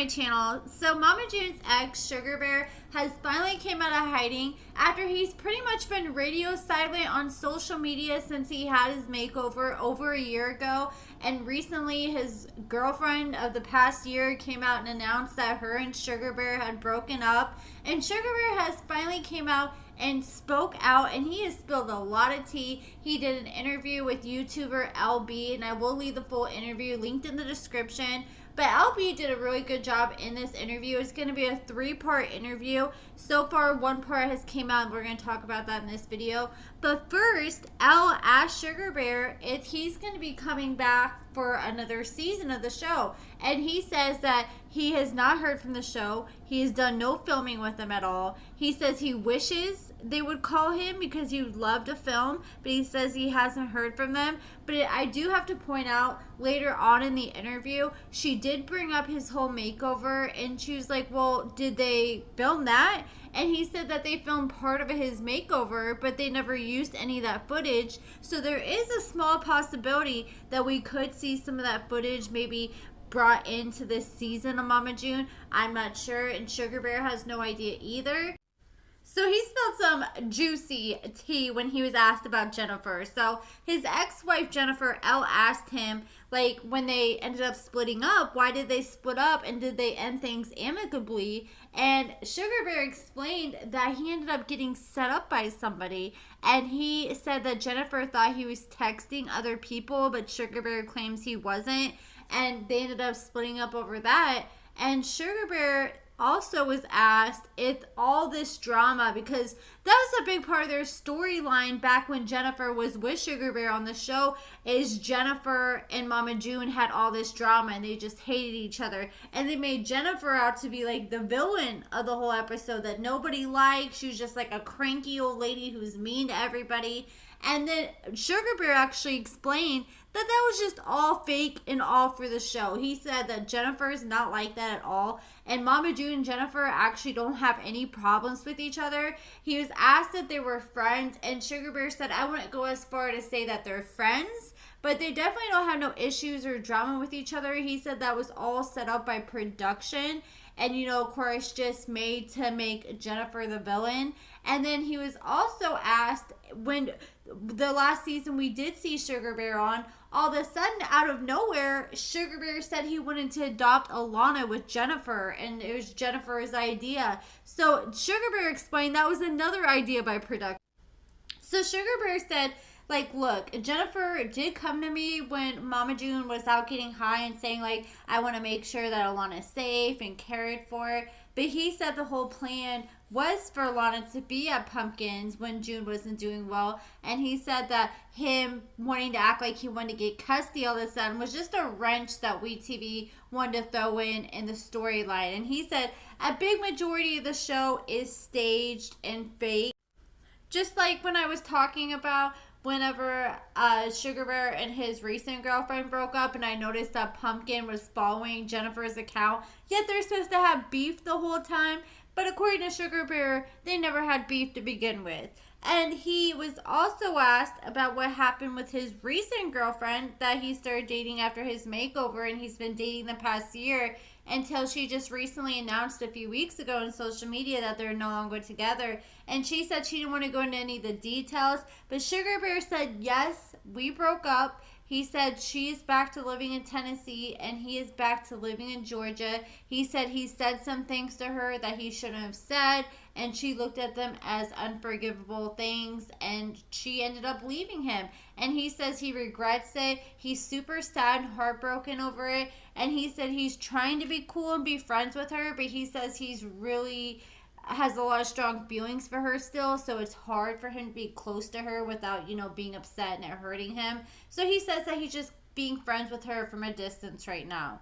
my channel. So Mama June's ex, Sugar Bear, has finally came out of hiding after he's pretty much been radio silent on social media since he had his makeover over a year ago. And recently his girlfriend of the past year came out and announced that her and Sugar Bear had broken up. And Sugar Bear has finally came out and spoke out, and he has spilled a lot of tea. He did an interview with YouTuber LB, and I will leave the full interview linked in the description. But LB did a really good job in this interview. It's going to be a 3-part interview. So far, 1 part has came out, and we're going to talk about that in this video. But first, L asked Sugar Bear if he's going to be coming back for another season of the show. And he says that he has not heard from the show. He has done no filming with them at all. He says he wishes they would call him because he would love to film, but he says he hasn't heard from them. But I do have to point out, later on in the interview, she did bring up his whole makeover, and she was like, well, did they film that? And he said that they filmed part of his makeover, but they never used any of that footage. So there is a small possibility that we could see some of that footage maybe brought into this season of Mama June. I'm not sure, and Sugar Bear has no idea either. So he spilled some juicy tea when he was asked about Jennifer. So his ex-wife Jennifer L asked him, like, when they ended up splitting up, why did they split up and did they end things amicably? And Sugar Bear explained that he ended up getting set up by somebody, and he said that Jennifer thought he was texting other people, but Sugar Bear claims he wasn't, and they ended up splitting up over that. And Sugar Bear also was asked if all this drama, because that was a big part of their storyline back when Jennifer was with Sugar Bear on the show, is Jennifer and Mama June had all this drama and they just hated each other, and they made Jennifer out to be like the villain of the whole episode that nobody liked. She was just like a cranky old lady who's mean to everybody. And then Sugar Bear actually explained that that was just all fake and all for the show. He said that Jennifer is not like that at all. And Mama June and Jennifer actually don't have any problems with each other. He was asked if they were friends, and Sugar Bear said, I wouldn't go as far to say that they're friends, but they definitely don't have no issues or drama with each other. He said that was all set up by production. And, you know, of course, just made to make Jennifer the villain. And then he was also asked, when the last season we did see Sugar Bear on, all of a sudden, out of nowhere, Sugar Bear said he wanted to adopt Alana with Jennifer, and it was Jennifer's idea. So Sugar Bear explained that was another idea by production. So Sugar Bear said, like, look, Jennifer did come to me when Mama June was out getting high and saying, like, I want to make sure that Alana's safe and cared for. But he said the whole plan was for Alana to be at Pumpkins when June wasn't doing well. And he said that him wanting to act like he wanted to get custody all of a sudden was just a wrench that WeTV wanted to throw in the storyline. And he said a big majority of the show is staged and fake. Just like when I was talking about whenever Sugar Bear and his recent girlfriend broke up, and I noticed that Pumpkin was following Jennifer's account, yet they're supposed to have beef the whole time. But according to Sugar Bear, they never had beef to begin with. And he was also asked about what happened with his recent girlfriend that he started dating after his makeover, and he's been dating the past year, until she just recently announced a few weeks ago on social media that they're no longer together. And she said she didn't want to go into any of the details, but Sugar Bear said, yes, we broke up. He said she is back to living in Tennessee and he is back to living in Georgia. He said he said some things to her that he shouldn't have said, and she looked at them as unforgivable things, and she ended up leaving him. And he says he regrets it. He's super sad and heartbroken over it. And he said he's trying to be cool and be friends with her, but he says he's really has a lot of strong feelings for her still, so it's hard for him to be close to her without, you know, being upset and it hurting him. So he says that he's just being friends with her from a distance right now.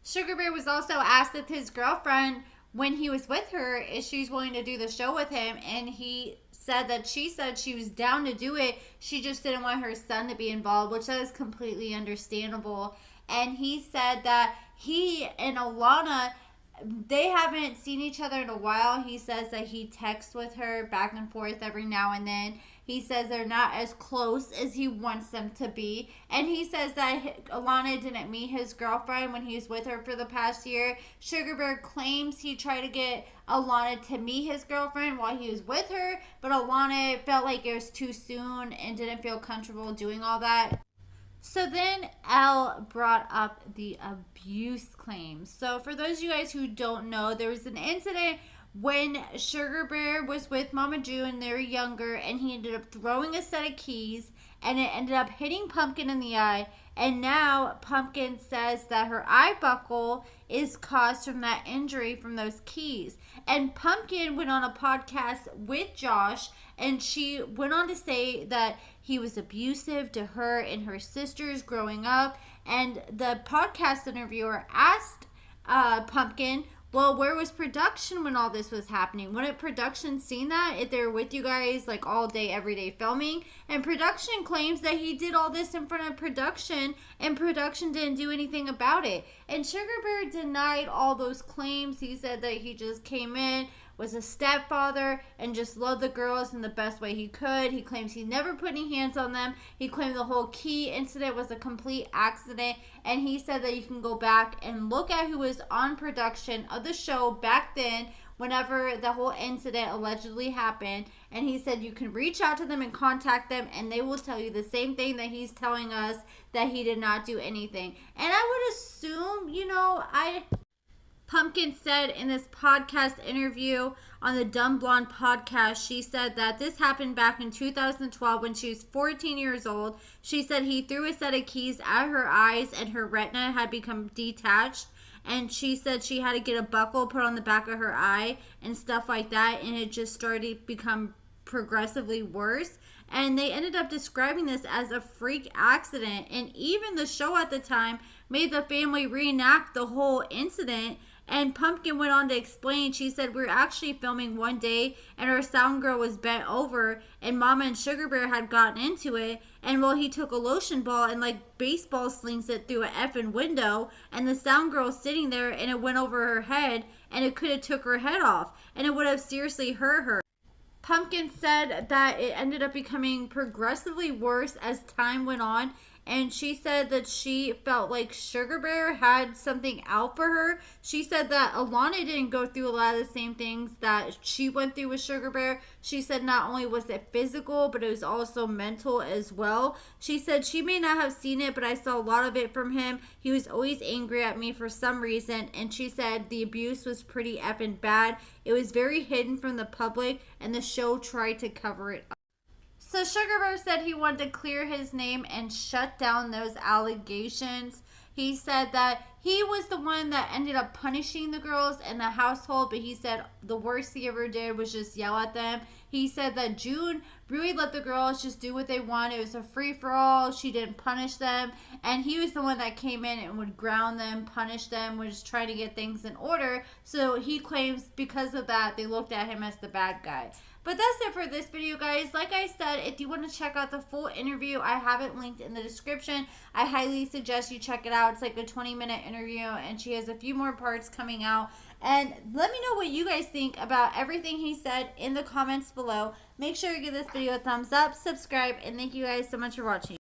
Sugar Bear was also asked if his girlfriend, when he was with her, if she's willing to do the show with him, and he said that she said she was down to do it. She just didn't want her son to be involved, which is completely understandable. And he said that he and Alana they haven't seen each other in a while. He says that he texts with her back and forth every now and then. He says they're not as close as he wants them to be. And he says that Alana didn't meet his girlfriend when he was with her for the past year. Sugar Bear claims he tried to get Alana to meet his girlfriend while he was with her, but Alana felt like it was too soon and didn't feel comfortable doing all that. So then Elle brought up the abuse claims. So for those of you guys who don't know, there was an incident when Sugar Bear was with Mama Ju and they were younger, and he ended up throwing a set of keys and it ended up hitting Pumpkin in the eye. And now Pumpkin says that her eye buckle is caused from that injury from those keys. And Pumpkin went on a podcast with Josh, and she went on to say that he was abusive to her and her sisters growing up. And the podcast interviewer asked Pumpkin, well, where was production when all this was happening? Wouldn't production seen that if they were with you guys like all day, every day filming? And production claims that he did all this in front of production and production didn't do anything about it. And Sugar Bear denied all those claims. He said that he just came in, was a stepfather, and just loved the girls in the best way he could. He claims he never put any hands on them. He claimed the whole key incident was a complete accident. And he said that you can go back and look at who was on production of the show back then whenever the whole incident allegedly happened. And he said you can reach out to them and contact them, and they will tell you the same thing that he's telling us, that he did not do anything. And I would assume, Pumpkin said in this podcast interview on the Dumb Blonde podcast, she said that this happened back in 2012 when she was 14 years old. She said he threw a set of keys at her eyes and her retina had become detached. And she said she had to get a buckle put on the back of her eye and stuff like that. And it just started to become progressively worse. And they ended up describing this as a freak accident. And even the show at the time made the family reenact the whole incident. And Pumpkin went on to explain, she said, we were actually filming one day and our sound girl was bent over and Mama and Sugar Bear had gotten into it. And well, he took a lotion ball and like baseball slings it through an effing window, and the sound girl's sitting there and it went over her head and it could have took her head off and it would have seriously hurt her. Pumpkin said that it ended up becoming progressively worse as time went on. And she said that she felt like Sugar Bear had something out for her. She said that Alana didn't go through a lot of the same things that she went through with Sugar Bear. She said not only was it physical, but it was also mental as well. She said she may not have seen it, but I saw a lot of it from him. He was always angry at me for some reason. And she said the abuse was pretty effing bad. It was very hidden from the public, and the show tried to cover it up. So Sugar Bear said he wanted to clear his name and shut down those allegations. He said that he was the one that ended up punishing the girls in the household, but he said the worst he ever did was just yell at them. He said that June really let the girls just do what they want. It was a free-for-all. She didn't punish them. And he was the one that came in and would ground them, punish them, would just try to get things in order. So he claims because of that, they looked at him as the bad guy. But that's it for this video, guys. Like I said, if you want to check out the full interview, I have it linked in the description. I highly suggest you check it out. It's like a 20-minute interview, and she has a few more parts coming out. And let me know what you guys think about everything he said in the comments below. Make sure you give this video a thumbs up, subscribe, and thank you guys so much for watching.